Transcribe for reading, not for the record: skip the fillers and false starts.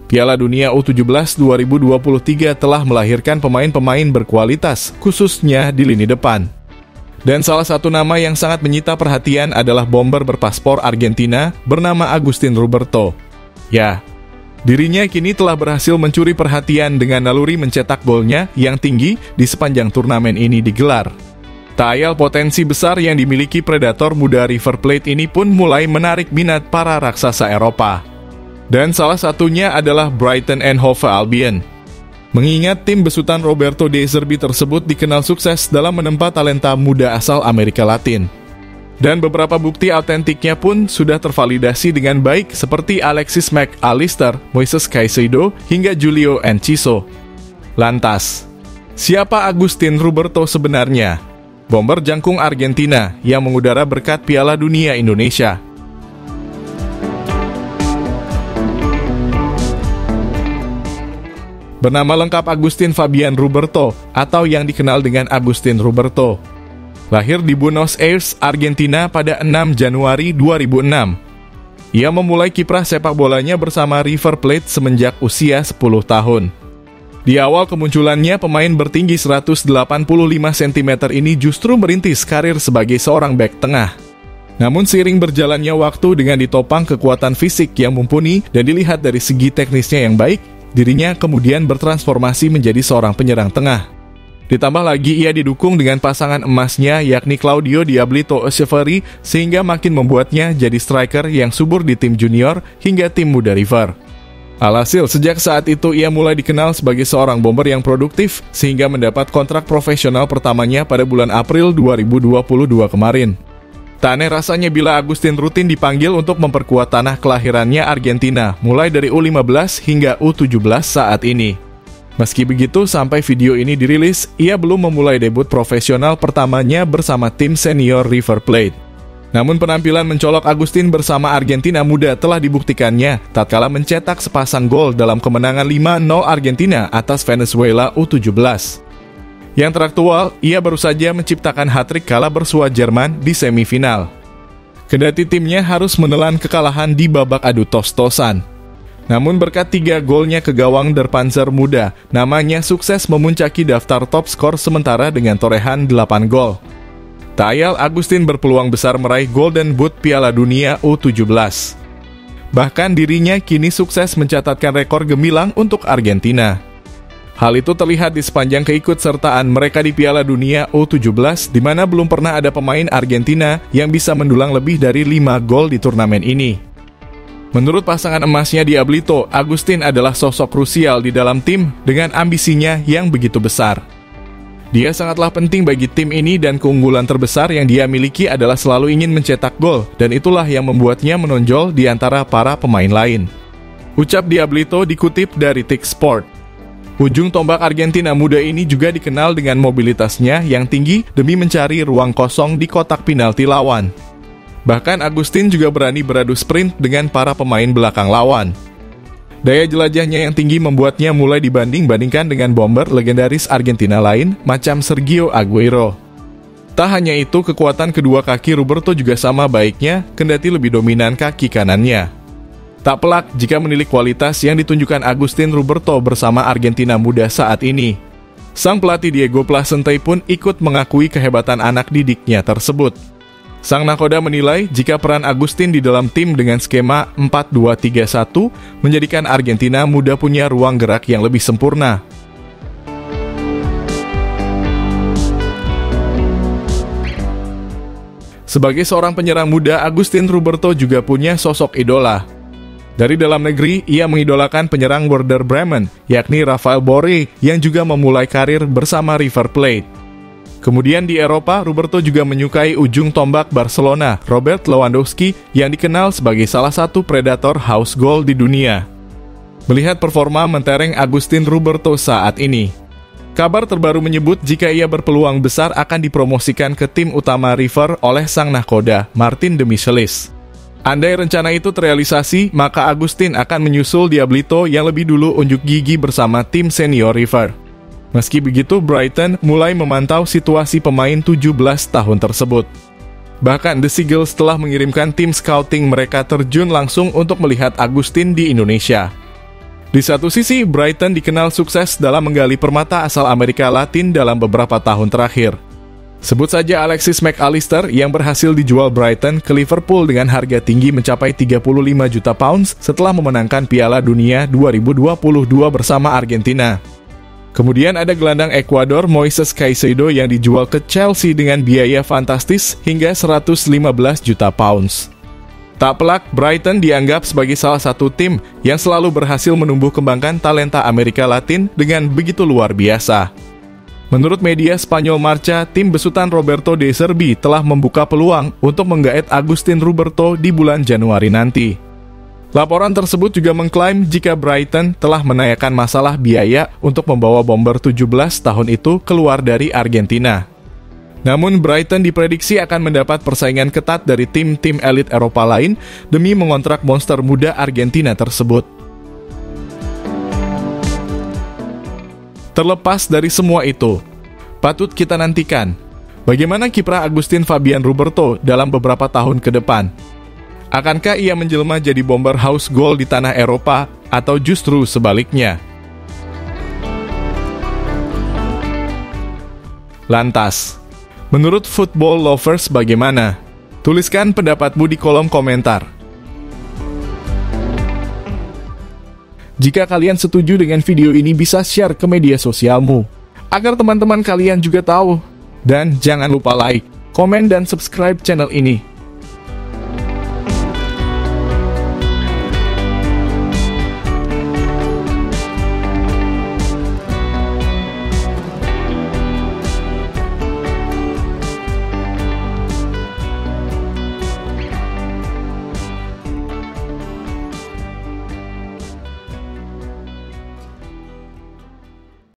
Piala Dunia U17 2023 telah melahirkan pemain-pemain berkualitas, khususnya di lini depan. Dan salah satu nama yang sangat menyita perhatian adalah bomber berpaspor Argentina bernama Agustín Ruberto. Ya, dirinya kini telah berhasil mencuri perhatian dengan naluri mencetak golnya yang tinggi di sepanjang turnamen ini digelar. Tak ayal potensi besar yang dimiliki predator muda River Plate ini pun mulai menarik minat para raksasa Eropa. Dan salah satunya adalah Brighton and Hove Albion. Mengingat tim besutan Roberto De Zerbi tersebut dikenal sukses dalam menempa talenta muda asal Amerika Latin. Dan beberapa bukti autentiknya pun sudah tervalidasi dengan baik seperti Alexis Mac Allister, Moises Caicedo, hingga Julio Enciso. Lantas, siapa Agustín Ruberto sebenarnya? Bomber jangkung Argentina yang mengudara berkat Piala Dunia Indonesia. Bernama lengkap Agustín Fabian Ruberto atau yang dikenal dengan Agustín Ruberto. Lahir di Buenos Aires, Argentina pada 6 Januari 2006. Ia memulai kiprah sepak bolanya bersama River Plate semenjak usia 10 tahun. Di awal kemunculannya, pemain bertinggi 185 cm ini justru merintis karir sebagai seorang bek tengah. Namun seiring berjalannya waktu dengan ditopang kekuatan fisik yang mumpuni dan dilihat dari segi teknisnya yang baik, dirinya kemudian bertransformasi menjadi seorang penyerang tengah. Ditambah lagi ia didukung dengan pasangan emasnya yakni Claudio Diablito Echeverri sehingga makin membuatnya jadi striker yang subur di tim junior hingga tim muda River. Alhasil sejak saat itu ia mulai dikenal sebagai seorang bomber yang produktif sehingga mendapat kontrak profesional pertamanya pada bulan April 2022 kemarin. Tak aneh rasanya bila Agustín rutin dipanggil untuk memperkuat tanah kelahirannya Argentina, mulai dari U15 hingga U17 saat ini. Meski begitu, sampai video ini dirilis, ia belum memulai debut profesional pertamanya bersama tim senior River Plate. Namun penampilan mencolok Agustín bersama Argentina muda telah dibuktikannya tatkala mencetak sepasang gol dalam kemenangan 5-0 Argentina atas Venezuela U17. Yang teraktual, ia baru saja menciptakan hat-trick kala bersua Jerman di semifinal. Kendati timnya harus menelan kekalahan di babak adu tos-tosan. Namun berkat 3 golnya ke gawang Der Panzer muda, namanya sukses memuncaki daftar top skor sementara dengan torehan 8 gol. Tak ayal Agustín berpeluang besar meraih Golden Boot Piala Dunia U17. Bahkan dirinya kini sukses mencatatkan rekor gemilang untuk Argentina. Hal itu terlihat di sepanjang keikutsertaan mereka di Piala Dunia U17, di mana belum pernah ada pemain Argentina yang bisa mendulang lebih dari 5 gol di turnamen ini. Menurut pasangan emasnya Diablito, Agustín adalah sosok krusial di dalam tim dengan ambisinya yang begitu besar. Dia sangatlah penting bagi tim ini dan keunggulan terbesar yang dia miliki adalah selalu ingin mencetak gol, dan itulah yang membuatnya menonjol di antara para pemain lain. Ucap Diablito dikutip dari Tik Sport. Ujung tombak Argentina muda ini juga dikenal dengan mobilitasnya yang tinggi demi mencari ruang kosong di kotak penalti lawan. Bahkan Agustín juga berani beradu sprint dengan para pemain belakang lawan. Daya jelajahnya yang tinggi membuatnya mulai dibanding-bandingkan dengan bomber legendaris Argentina lain macam Sergio Aguero. Tak hanya itu, kekuatan kedua kaki Ruberto juga sama baiknya, kendati lebih dominan kaki kanannya. Tak pelak jika menilik kualitas yang ditunjukkan Agustín Ruberto bersama Argentina muda saat ini. Sang pelatih Diego Placente pun ikut mengakui kehebatan anak didiknya tersebut. Sang nakoda menilai jika peran Agustín di dalam tim dengan skema 4-2-3-1 menjadikan Argentina muda punya ruang gerak yang lebih sempurna. Sebagai seorang penyerang muda, Agustín Ruberto juga punya sosok idola. Dari dalam negeri, ia mengidolakan penyerang Werder Bremen, yakni Rafael Borré, yang juga memulai karir bersama River Plate. Kemudian di Eropa, Ruberto juga menyukai ujung tombak Barcelona, Robert Lewandowski, yang dikenal sebagai salah satu predator house goal di dunia. Melihat performa mentereng Agustín Ruberto saat ini, kabar terbaru menyebut jika ia berpeluang besar akan dipromosikan ke tim utama River oleh sang nahkoda, Martin Demichelis. Andai rencana itu terrealisasi, maka Agustín akan menyusul Diablito yang lebih dulu unjuk gigi bersama tim senior River. Meski begitu, Brighton mulai memantau situasi pemain 17 tahun tersebut. Bahkan The Seagulls telah mengirimkan tim scouting mereka terjun langsung untuk melihat Agustín di Indonesia. Di satu sisi, Brighton dikenal sukses dalam menggali permata asal Amerika Latin dalam beberapa tahun terakhir. Sebut saja Alexis Mac Allister yang berhasil dijual Brighton ke Liverpool dengan harga tinggi mencapai 35 juta pounds setelah memenangkan Piala Dunia 2022 bersama Argentina. Kemudian ada gelandang Ekuador Moises Caicedo yang dijual ke Chelsea dengan biaya fantastis hingga 115 juta pounds. Tak pelak, Brighton dianggap sebagai salah satu tim yang selalu berhasil menumbuh kembangkan talenta Amerika Latin dengan begitu luar biasa. Menurut media Spanyol Marca, tim besutan Roberto De Zerbi telah membuka peluang untuk menggaet Agustín Roberto di bulan Januari nanti. Laporan tersebut juga mengklaim jika Brighton telah menanyakan masalah biaya untuk membawa bomber 17 tahun itu keluar dari Argentina. Namun Brighton diprediksi akan mendapat persaingan ketat dari tim-tim elit Eropa lain demi mengontrak monster muda Argentina tersebut. Terlepas dari semua itu, patut kita nantikan bagaimana kiprah Agustín Fabian Ruberto dalam beberapa tahun ke depan. Akankah ia menjelma jadi bomber house goal di tanah Eropa atau justru sebaliknya? Lantas, menurut football lovers bagaimana? Tuliskan pendapatmu di kolom komentar. Jika kalian setuju dengan video ini, bisa share ke media sosialmu, agar teman-teman kalian juga tahu. Dan jangan lupa like, komen, dan subscribe channel ini.